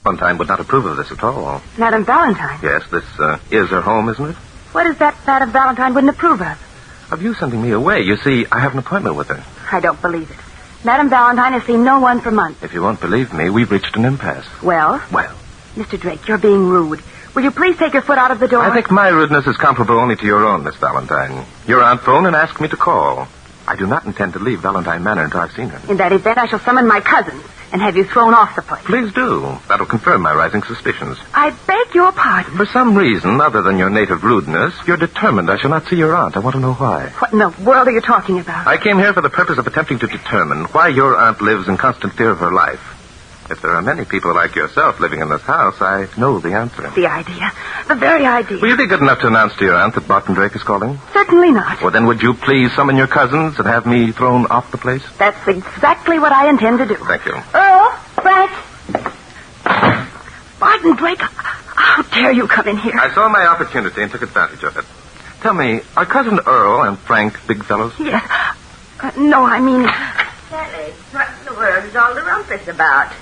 Valentine would not approve of this at all. Madame Valentine? Yes, this is her home, isn't it? What is that Madame Valentine wouldn't approve of? Of you sending me away. You see, I have an appointment with her. I don't believe it. Madame Valentine has seen no one for months. If you won't believe me, we've reached an impasse. Well? Well. Mr. Drake, you're being rude. Will you please take your foot out of the door? I think my rudeness is comparable only to your own, Miss Valentine. Your aunt phoned and asked me to call. I do not intend to leave Valentine Manor until I've seen her. In that event, I shall summon my cousins and have you thrown off the place. Please do. That'll confirm my rising suspicions. I beg your pardon. For some reason other than your native rudeness, you're determined I shall not see your aunt. I want to know why. What in the world are you talking about? I came here for the purpose of attempting to determine why your aunt lives in constant fear of her life. If there are many people like yourself living in this house, I know the answer. The idea. The very idea. Will you be good enough to announce to your aunt that Barton Drake is calling? Certainly not. Well, then would you please summon your cousins and have me thrown off the place? That's exactly what I intend to do. Thank you. Earl, Frank. Barton Drake, how dare you come in here? I saw my opportunity and took advantage of it. Tell me, are Cousin Earl and Frank big fellows? Yes. No, I mean... Sally, what in the world is all the rumpus about?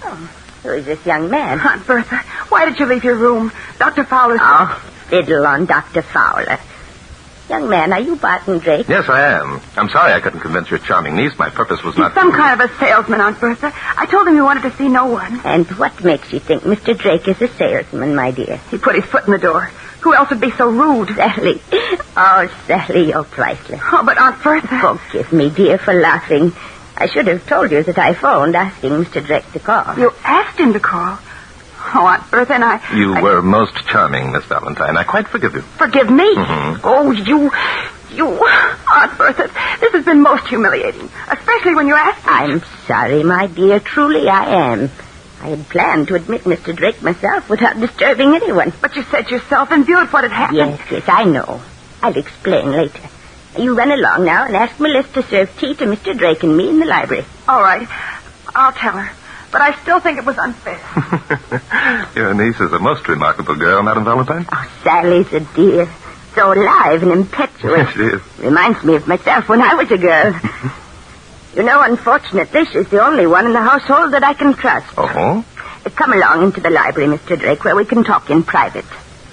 Oh, who is this young man? Aunt Bertha, why did you leave your room? Dr. Fowler said... Oh, fiddle on Dr. Fowler. Young man, are you Barton Drake? Yes, I am. I'm sorry I couldn't convince your charming niece. My purpose was not... He's some kind of a salesman, Aunt Bertha. I told him he wanted to see no one. And what makes you think Mr. Drake is a salesman, my dear? He put his foot in the door. Who else would be so rude? Sally. Oh, Sally, you're priceless. Oh, but Aunt Bertha... Forgive me, dear, for laughing. I should have told you that I phoned asking Mr. Drake to call. You asked him to call? Oh, Aunt Bertha and I... You were most charming, Miss Valentine. I quite forgive you. Forgive me? Mm-hmm. Oh, you... Aunt Bertha, this has been most humiliating, especially when you asked me. I'm sorry, my dear. Truly I am. I had planned to admit Mr. Drake myself without disturbing anyone. But you said yourself in view of what had happened. Yes, I know. I'll explain later. You run along now and ask Melissa to serve tea to Mr. Drake and me in the library. All right. I'll tell her. But I still think it was unfair. Your niece is a most remarkable girl, Madame Valentine. Oh, Sally's a dear. So alive and impetuous. She is. Reminds me of myself when I was a girl. You know, unfortunately, she's the only one in the household that I can trust. Oh? Come along into the library, Mr. Drake, where we can talk in private.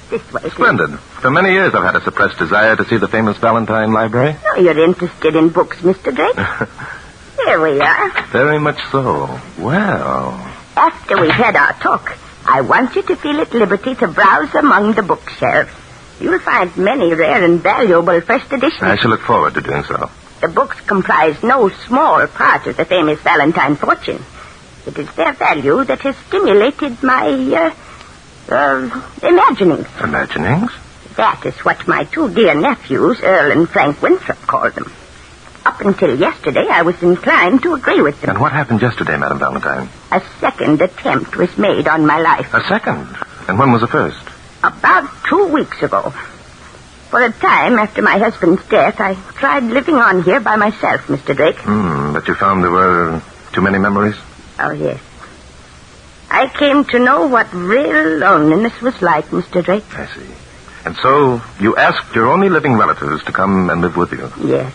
This way, please. Splendid. For many years I've had a suppressed desire to see the famous Valentine Library. Oh, you're interested in books, Mr. Drake? Here we are. Very much so. Well... After we've had our talk, I want you to feel at liberty to browse among the bookshelves. You'll find many rare and valuable first editions. I shall look forward to doing so. The books comprise no small part of the famous Valentine fortune. It is their value that has stimulated my, imaginings. Imaginings? That is what my two dear nephews, Earl and Frank Winthrop, call them. Up until yesterday, I was inclined to agree with them. And what happened yesterday, Madame Valentine? A second attempt was made on my life. A second? And when was the first? About 2 weeks ago. For a time after my husband's death, I tried living on here by myself, Mr. Drake. But you found there were too many memories? Oh, yes. I came to know what real loneliness was like, Mr. Drake. I see. And so you asked your only living relatives to come and live with you? Yes.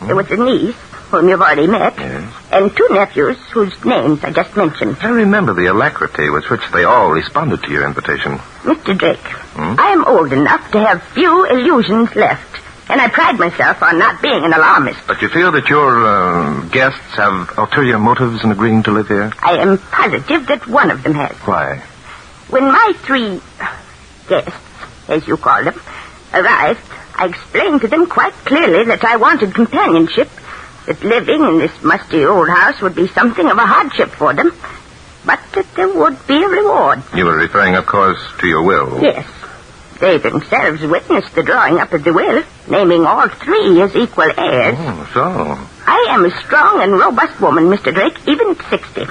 There was a niece, whom you've already met, yes, and 2 nephews whose names I just mentioned. I remember the alacrity with which they all responded to your invitation. Mr. Drake, I am old enough to have few illusions left, and I pride myself on not being an alarmist. But you feel that your guests have ulterior motives in agreeing to live here? I am positive that one of them has. Why? When my 3 guests, as you call them, arrived, I explained to them quite clearly that I wanted companionship, that living in this musty old house would be something of a hardship for them, but that there would be a reward. You were referring, of course, to your will. Yes. They themselves witnessed the drawing up of the will, naming all 3 as equal heirs. Oh, so. I am a strong and robust woman, Mr. Drake, even at 60.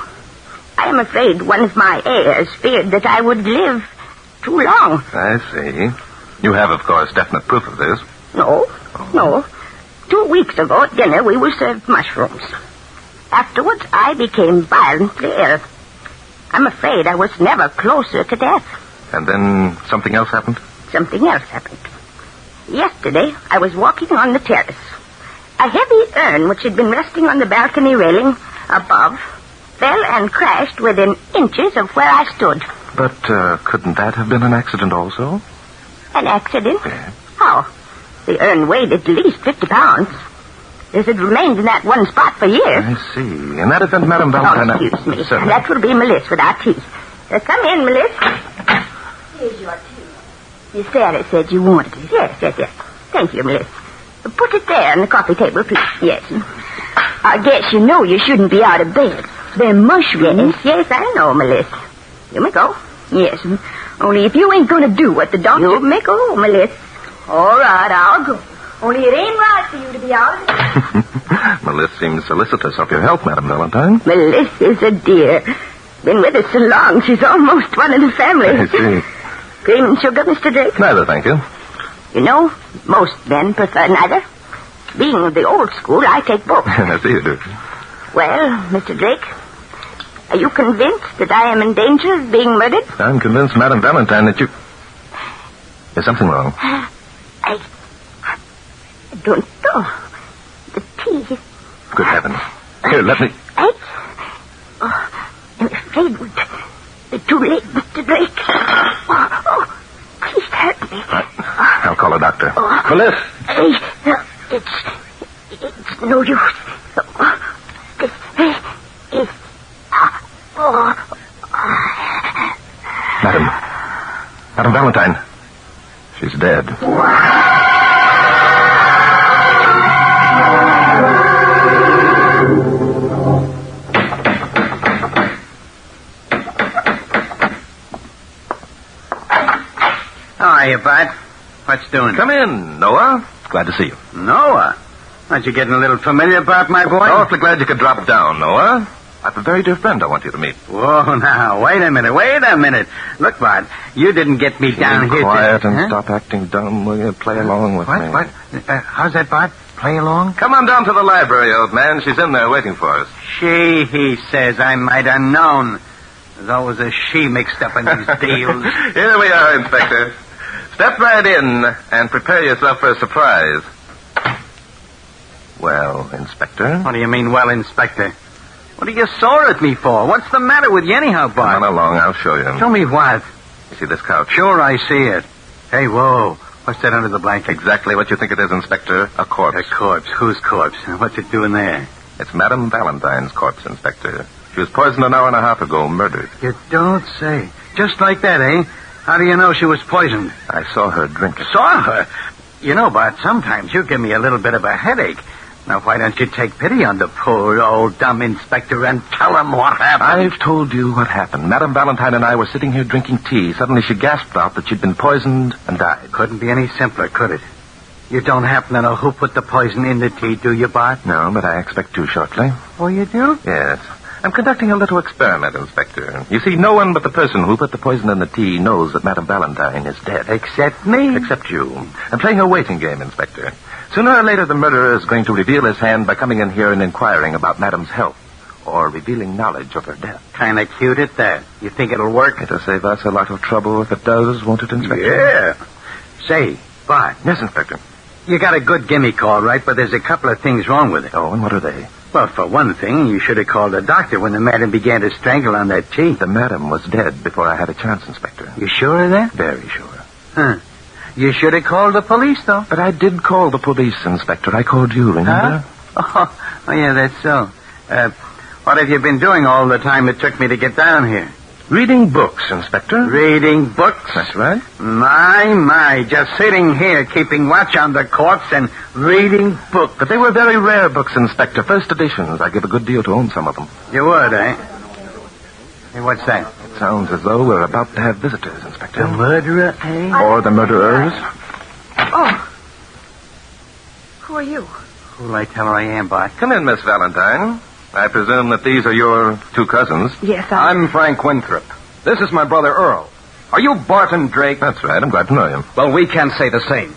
I am afraid one of my heirs feared that I would live too long. I see. You have, of course, definite proof of this. No. 2 weeks ago at dinner, we were served mushrooms. Afterwards, I became violently ill. I'm afraid I was never closer to death. And then something else happened? Something else happened. Yesterday, I was walking on the terrace. A heavy urn, which had been resting on the balcony railing above, fell and crashed within inches of where I stood. But couldn't that have been an accident also? An accident? Yes. How? The urn weighed at least 50 pounds. It had remained in that one spot for years. I see. In that event, Madame Valentine... Oh, excuse me. Certainly. That will be Melissa with our tea. Come in, Melissa. Here's your tea. Miss Sarah said you wanted it. Yes. Thank you, Melissa. Put it there on the coffee table, please. Yes. I guess you know you shouldn't be out of bed. They're mushrooms. Yes, I know, Melissa. You may go. Yes. Only if you ain't going to do what the doctor... You may go, Melissa. All right, I'll go. Only it ain't right for you to be out of it. Melissa seems solicitous of your health, Madame Valentine. Melissa's a dear. Been with us so long, she's almost one of the family. I see. Cream and sugar, Mr. Drake? Neither, thank you. You know, most men prefer neither. Being of the old school, I take both. I see you do. Well, Mr. Drake, are you convinced that I am in danger of being murdered? I'm convinced, Madame Valentine, that you... There's something wrong. I don't know. The tea... Good heavens. Here, let me... I'm afraid it would be too late, Mr. Drake. Please help me. I'll call a doctor. Melissa! It's no use. Madame Valentine. She's dead. How are you, Bart? What's doing? Come in, Noah. Glad to see you. Noah? Aren't you getting a little familiar, Bart, my boy? Awfully glad you could drop down, Noah. I've a very dear friend I want you to meet. Whoa, now, wait a minute. Look, Bart, you didn't get me down here quiet to... and stop acting dumb. Will you play along with me? What? How's that, Bart? Play along? Come on down to the library, old man. She's in there waiting for us. She, he says. I might have known. There's always a she mixed up in these deals. Here we are, Inspector. Step right in and prepare yourself for a surprise. Well, Inspector? What do you mean, well, Inspector? What are you sore at me for? What's the matter with you anyhow, Bart? Come on along, I'll show you. Show me what? You see this couch? Sure, I see it. Hey, whoa. What's that under the blanket? Exactly what you think it is, Inspector. A corpse. A corpse? Whose corpse? What's it doing there? It's Madame Valentine's corpse, Inspector. She was poisoned an hour and a half ago, murdered. You don't say. Just like that, eh? How do you know she was poisoned? I saw her drink it. Saw her? You know, Bart, sometimes you give me a little bit of a headache. Now, why don't you take pity on the poor old dumb inspector and tell him what happened? I've told you what happened. Madame Valentine and I were sitting here drinking tea. Suddenly she gasped out that she'd been poisoned and died. Couldn't be any simpler, could it? You don't happen to know who put the poison in the tea, do you, Bart? No, but I expect to shortly. Oh, you do? Yes. I'm conducting a little experiment, Inspector. You see, no one but the person who put the poison in the tea knows that Madame Valentine is dead. Except me? Except you. I'm playing a waiting game, Inspector. Sooner or later, the murderer is going to reveal his hand by coming in here and inquiring about Madame's health, or revealing knowledge of her death. Kind of cute at that. You think it'll work? It'll save us a lot of trouble if it does, won't it, Inspector? Yeah. Say, Bart. Yes, Inspector. You got a good gimmick, all right, but there's a couple of things wrong with it. Oh, and what are they? Well, for one thing, you should have called a doctor when the madam began to strangle on that tea. The madam was dead before I had a chance, Inspector. You sure of that? Very sure. Huh. You should have called the police, though. But I did call the police, Inspector. I called you, remember? Huh? Oh, yeah, that's so. What have you been doing all the time it took me to get down here? Reading books, Inspector. Reading books? That's right. My, just sitting here keeping watch on the corpse and reading books. But they were very rare books, Inspector. First editions. I'd give a good deal to own some of them. You would, eh? Hey, what's that? It sounds as though we're about to have visitors, Inspector. The murderer, eh? Or the murderers. Oh. Who are you? Who'll I tell her I am, Bart? Come in, Miss Valentine. I presume that these are your two cousins. Yes, I'm Frank Winthrop. This is my brother Earl. Are you Barton Drake? That's right. I'm glad to know you. Well, we can't say the same.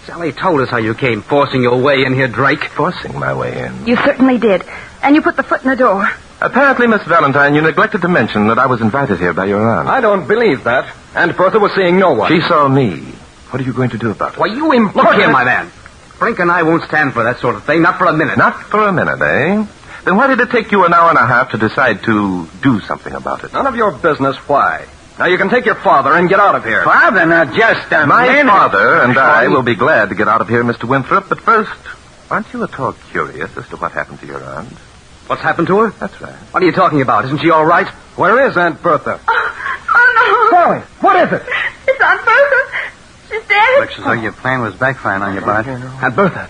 Sally told us how you came forcing your way in here, Drake. Forcing my way in. You certainly did. And you put the foot in the door. Apparently, Miss Valentine, you neglected to mention that I was invited here by your aunt. I don't believe that. Aunt Bertha was seeing no one. She saw me. What are you going to do about it? Why, you Look here, my man. Frank and I won't stand for that sort of thing, not for a minute. Not for a minute, eh? Then why did it take you an hour and a half to decide to do something about it? None of your business why. Now you can take your father and get out of here. Father, now just a My minute. father and I will be glad to get out of here, Mr. Winthrop, but first, aren't you at all curious as to what happened to your aunt? What's happened to her? That's right. What are you talking about? Isn't she all right? Where is Aunt Bertha? Oh, no. Sally, what is it? It's Aunt Bertha. She's dead. Looks as though your plan was backfiring on you, Bart. Aunt Bertha.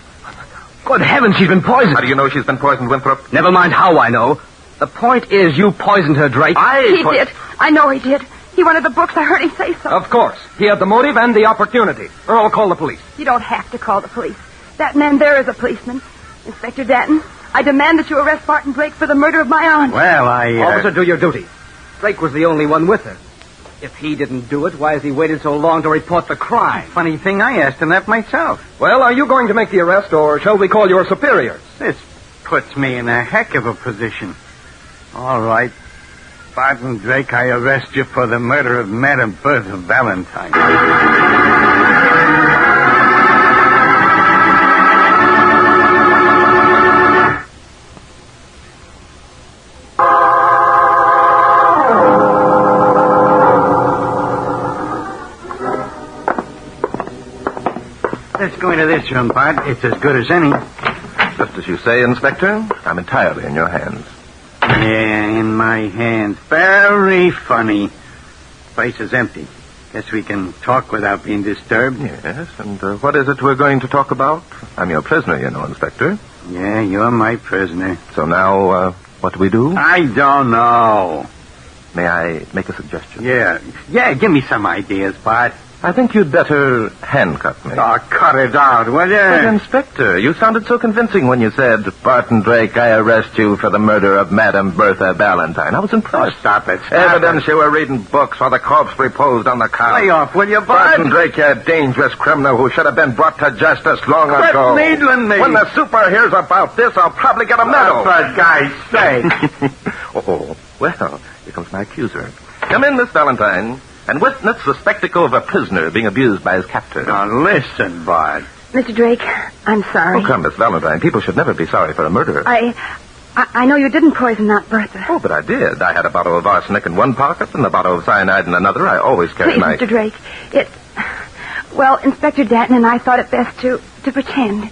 Good heavens, she's been poisoned. How do you know she's been poisoned, Winthrop? Never mind how I know. The point is you poisoned her, Drake. He did. I know he did. He wanted the books. I heard him say so. Of course. He had the motive and the opportunity. Or I'll call the police. You don't have to call the police. That man there is a policeman. Inspector Danton, I demand that you arrest Barton Drake for the murder of my aunt. Well, Officer, do your duty. Drake was the only one with her. If he didn't do it, why has he waited so long to report the crime? Funny thing, I asked him that myself. Well, are you going to make the arrest, or shall we call your superiors? This puts me in a heck of a position. All right. Barton Drake, I arrest you for the murder of Madame Valentine. Let's go into this room, Bart. It's as good as any. Just as you say, Inspector, I'm entirely in your hands. Yeah, in my hands. Very funny. Place is empty. Guess we can talk without being disturbed. Yes, and what is it we're going to talk about? I'm your prisoner, you know, Inspector. Yeah, you're my prisoner. So now, what do we do? I don't know. May I make a suggestion? Yeah, give me some ideas, Bart. I think you'd better handcuff me. Oh, cut it out, will you? But, Inspector, you sounded so convincing when you said, Barton Drake, I arrest you for the murder of Madame Bertha Valentine. I was impressed. Oh, stop it. Evidence you were reading books while the corpse reposed on the couch. Lay off, will you, Bart? Barton Drake, you dangerous criminal who should have been brought to justice long Quit ago. needling me. When the super hears about this, I'll probably get a medal. For God's sake. Oh, well, here comes my accuser. Come in, Miss Valentine, and witness the spectacle of a prisoner being abused by his captor. Now, listen, Bart. Mr. Drake, I'm sorry. Oh, come, Miss Valentine. People should never be sorry for a murder. I know you didn't poison Aunt Bertha. Oh, but I did. I had a bottle of arsenic in one pocket and a bottle of cyanide in another. I always carry Please, my... Mr. Drake, well, Inspector Danton and I thought it best to pretend.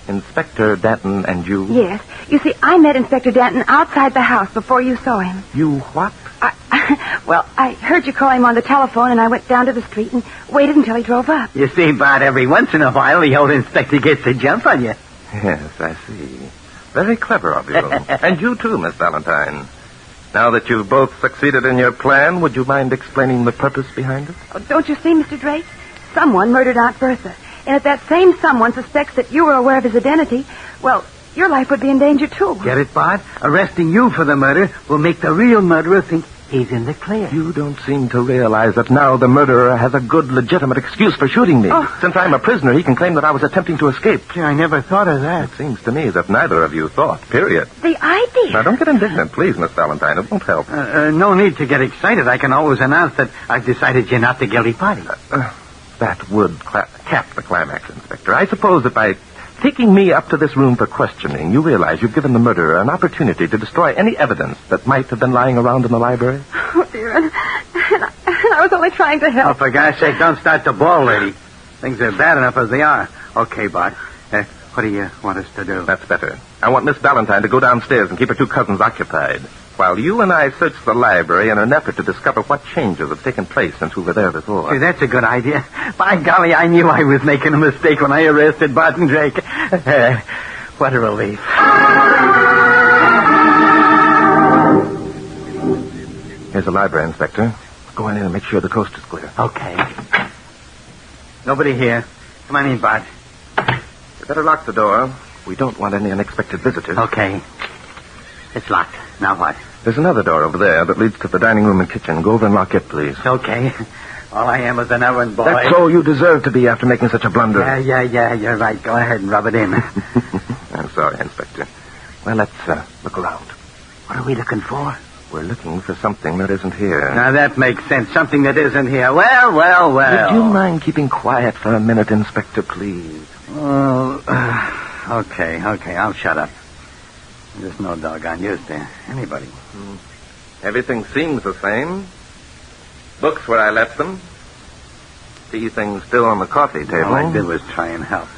Inspector Danton and you? Yes. You see, I met Inspector Danton outside the house before you saw him. You what? I heard you call him on the telephone, and I went down to the street and waited until he drove up. You see, Bart, every once in a while, the old inspector gets a jump on you. Yes, I see. Very clever of you. And you too, Miss Valentine. Now that you've both succeeded in your plan, would you mind explaining the purpose behind it? Oh, don't you see, Mr. Drake? Someone murdered Aunt Bertha. And if that same someone suspects that you were aware of his identity, well, your life would be in danger, too. Get it, Bart? Arresting you for the murder will make the real murderer think he's in the clear. You don't seem to realize that now the murderer has a good, legitimate excuse for shooting me. Oh. Since I'm a prisoner, he can claim that I was attempting to escape. Gee, I never thought of that. It seems to me that neither of you thought, period. The idea. Now, don't get indignant, please, Miss Valentine. It won't help. No need to get excited. I can always announce that I've decided you're not the guilty party. That would cap the climax, Inspector. I suppose that by taking me up to this room for questioning, you realize you've given the murderer an opportunity to destroy any evidence that might have been lying around in the library? Oh, dear. And I was only trying to Oh, help. for God's sake, don't start the ball, lady. Things are bad enough as they are. Okay, Bart. What do you want us to do? That's better. I want Miss Valentine to go downstairs and keep her two cousins occupied, while you and I search the library in an effort to discover what changes have taken place since we were there before. Hey, that's a good idea. By golly, I knew I was making a mistake when I arrested Barton Drake. What a relief. Here's the library, Inspector. Go in and make sure the coast is clear. Okay. Nobody here. Come on in, Bart. You better lock the door. We don't want any unexpected visitors. Okay. It's locked. Now what? There's another door over there that leads to the dining room and kitchen. Go over and lock it, please. Okay. All I am is an errand boy. That's all you deserve to be after making such a blunder. Yeah, you're right. Go ahead and rub it in. I'm sorry, Inspector. Well, let's look around. What are we looking for? We're looking for something that isn't here. Now, that makes sense. Something that isn't here. Well. Would you mind keeping quiet for a minute, Inspector, please? Oh, okay. I'll shut up. There's no doggone use to anybody. Everything seems the same. Books where I left them. Tea things still on the coffee table. All I did was try and help.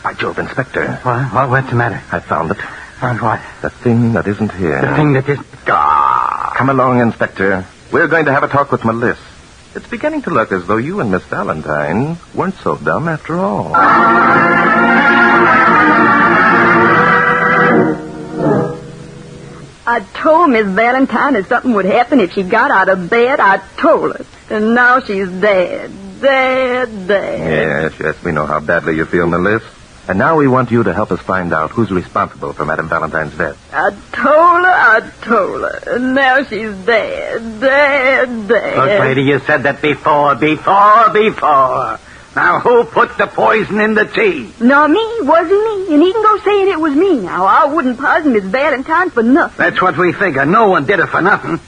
By Jove, Inspector. What's the matter? I found it. Found what? The thing that isn't here. The thing that isn't... Come along, Inspector. We're going to have a talk with Melissa. It's beginning to look as though you and Miss Valentine weren't so dumb after all. I told Miss Valentine that something would happen if she got out of bed. I told her. And now she's dead. Dead. Yes, we know how badly you feel, Melissa. And now we want you to help us find out who's responsible for Madame Valentine's death. I told her. And now she's dead. Dead. Look, lady, you said that before. Now, who put the poison in the tea? No, me. Wasn't me. And he can go saying it was me now. I wouldn't poison Miss Valentine for nothing. That's what we figure. No one did it for nothing.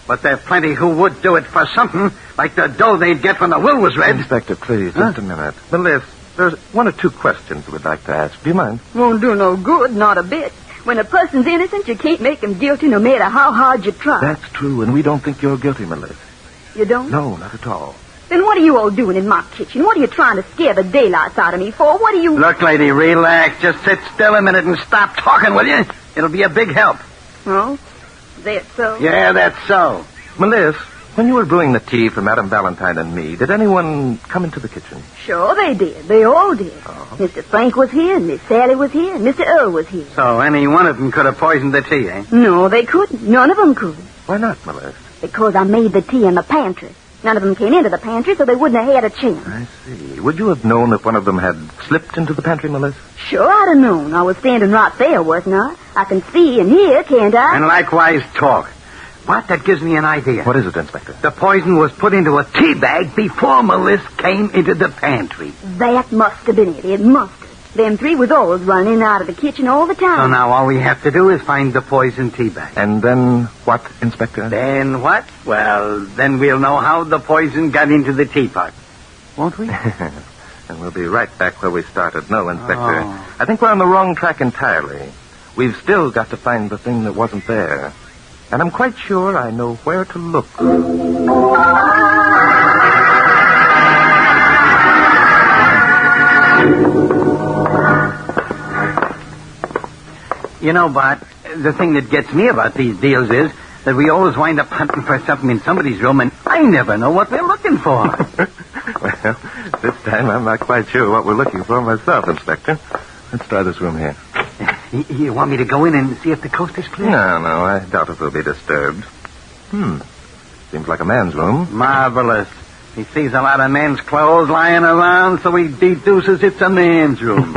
But there's plenty who would do it for something, like the dough they'd get when the will was read. Inspector, please, just a minute. Melissa, there's one or two questions we'd like to ask. Do you mind? Won't do no good, not a bit. When a person's innocent, you can't make him guilty no matter how hard you try. That's true, and we don't think you're guilty, Melissa. You don't? No, not at all. Then what are you all doing in my kitchen? What are you trying to scare the daylights out of me for? What are you... Look, lady, relax. Just sit still a minute and stop talking, will you? It'll be a big help. Oh? That so? Yeah, that's so. Melissa, when you were brewing the tea for Madame Valentine and me, did anyone come into the kitchen? Sure they did. They all did. Oh. Mr. Frank was here, and Miss Sally was here, and Mr. Earl was here. So any one of them could have poisoned the tea, eh? No, they couldn't. None of them could. Why not, Melissa? Because I made the tea in the pantry. None of them came into the pantry, so they wouldn't have had a chance. I see. Would you have known if one of them had slipped into the pantry, Melissa? Sure I'd have known. I was standing right there, wasn't I? I can see and hear, can't I? And likewise talk. What? That gives me an idea. What is it, Inspector? The poison was put into a tea bag before Melissa came into the pantry. That must have been it. It must have. Them three was always running in and out of the kitchen all the time. So now all we have to do is find the poison tea bag. And then what, Inspector? Then what? Well, then we'll know how the poison got into the teapot. Won't we? And we'll be right back where we started. No, Inspector. Oh. I think we're on the wrong track entirely. We've still got to find the thing that wasn't there. And I'm quite sure I know where to look. You know, Bart, the thing that gets me about these deals is that we always wind up hunting for something in somebody's room, and I never know what we're looking for. Well, this time I'm not quite sure what we're looking for myself, Inspector. Let's try this room here. You want me to go in and see if the coast is clear? No, I doubt if we'll be disturbed. Seems like a man's room. Marvelous. He sees a lot of men's clothes lying around, so he deduces it's a man's room.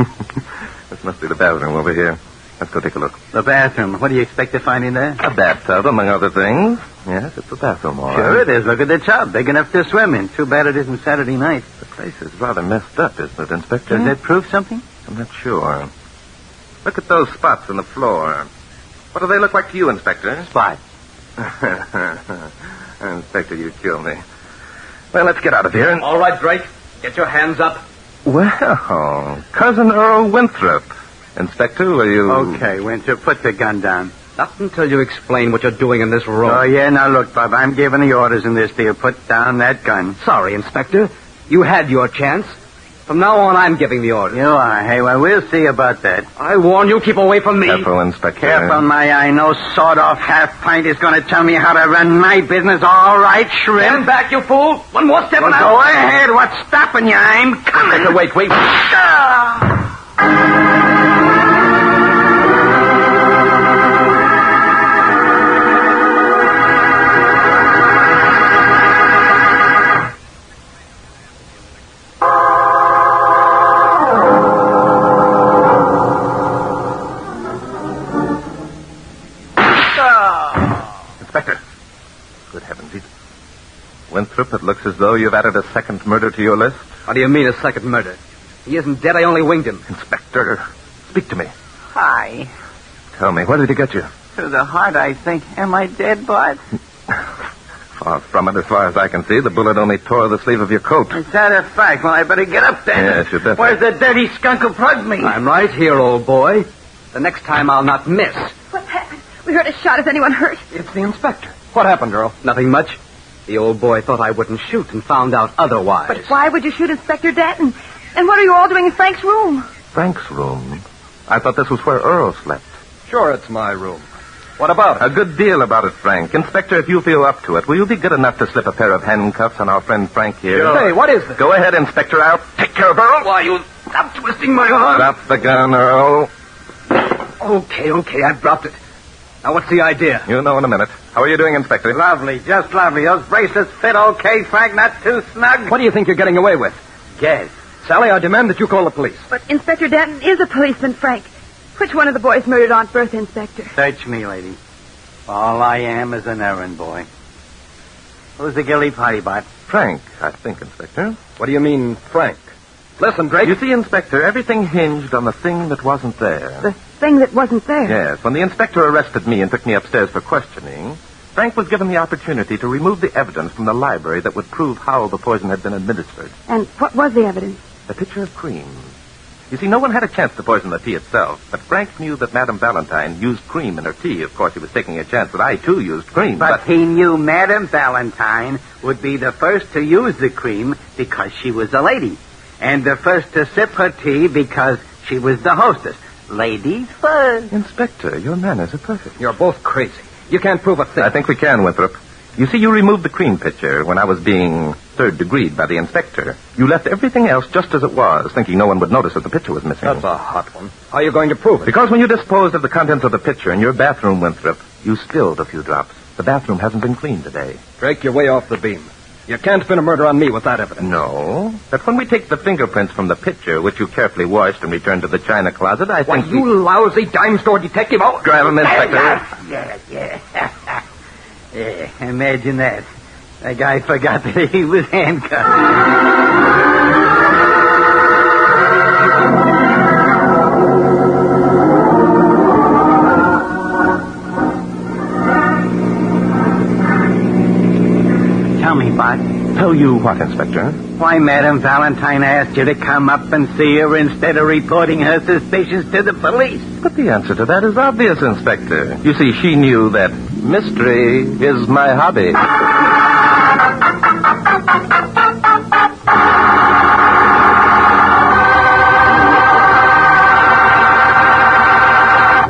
This must be the bathroom over here. Let's go take a look. The bathroom. What do you expect to find in there? A bathtub, among other things. Yes, it's a bathroom, all right. Sure it is. Look at the tub. Big enough to swim in. Too bad it isn't Saturday night. The place is rather messed up, isn't it, Inspector? Does that prove something? I'm not sure. Look at those spots on the floor. What do they look like to you, Inspector? Spot. Inspector, you kill me. Well, let's get out of here. And... All right, Drake. Get your hands up. Well, Cousin Earl Winthrop. Inspector, will you... Okay, Winter, put the gun down. Not until you explain what you're doing in this room. Oh, yeah, now look, Bob, I'm giving the orders in this deal. Put down that gun. Sorry, Inspector. You had your chance. From now on, I'm giving the orders. You are. Hey, well, we'll see about that. I warn you, keep away from me. Careful, Inspector. Careful, my eye. No sawed-off half-pint is going to tell me how to run my business. All right, shrimp. Stand back, you fool. One more step Well, and go ahead. What's stopping you? I'm coming. Wait. Inspector. Good heavens. Winthrop, it looks as though you've added a second murder to your list. What do you mean, a second murder? He isn't dead. I only winged him. Inspector, speak to me. Hi. Tell me, where did he get you? To the heart, I think. Am I dead, Bart? Far from it, as far as I can see. The bullet only tore the sleeve of your coat. Is that a fact? Well, I better get up then. Yes, you better. Where's the dirty skunk who plugged me? I'm right here, old boy. The next time I'll not miss. What's happened? We heard a shot. Is anyone hurt? It's the inspector. What happened, Earl? Nothing much. The old boy thought I wouldn't shoot and found out otherwise. But why would you shoot Inspector Danton? And what are you all doing in Frank's room? Frank's room? I thought this was where Earl slept. Sure, it's my room. What about it? A good deal about it, Frank. Inspector, if you feel up to it, will you be good enough to slip a pair of handcuffs on our friend Frank here? Sure. Hey, what is this? Go ahead, Inspector. I'll take care of Earl. Why, you stop twisting my arm. Drop the gun, Earl. Okay, I've dropped it. Now, what's the idea? You'll know in a minute. How are you doing, Inspector? Lovely, just lovely. Those bracelets fit okay, Frank, not too snug? What do you think you're getting away with? Guess. Sally, I demand that you call the police. But Inspector Danton is a policeman, Frank. Which one of the boys murdered Aunt Bertha, Inspector? Search me, lady. All I am is an errand boy. Who's the guilty party, Bart? Frank, I think, Inspector. What do you mean, Frank? Listen, Drake. You see, Inspector, everything hinged on the thing that wasn't there. The thing that wasn't there? Yes, when the inspector arrested me and took me upstairs for questioning, Frank was given the opportunity to remove the evidence from the library that would prove how the poison had been administered. And what was the evidence? The pitcher of cream. You see, no one had a chance to poison the tea itself, but Frank knew that Madame Valentine used cream in her tea. Of course, he was taking a chance that I, too, used cream. But he knew Madame Valentine would be the first to use the cream because she was a lady. And the first to sip her tea because she was the hostess. Ladies first. Inspector, your manners are perfect. You're both crazy. You can't prove a thing. I think we can, Winthrop. You see, you removed the cream pitcher when I was being third-degreed by the inspector. You left everything else just as it was, thinking no one would notice that the pitcher was missing. That's a hot one. How are you going to prove it? Because when you disposed of the contents of the pitcher in your bathroom, Winthrop, you spilled a few drops. The bathroom hasn't been cleaned today. Drake, you're way off the beam. You can't pin a murder on me with that evidence. No. But when we take the fingerprints from the pitcher, which you carefully washed and returned to the china closet, I think... Why, you lousy dime store detective! Oh, drive him, Inspector. Yeah, imagine that. The guy forgot that he was handcuffed. Tell me, Bart. Tell you what, Inspector? Why Madame Valentine asked you to come up and see her instead of reporting her suspicions to the police. But the answer to that is obvious, Inspector. You see, she knew that mystery is my hobby.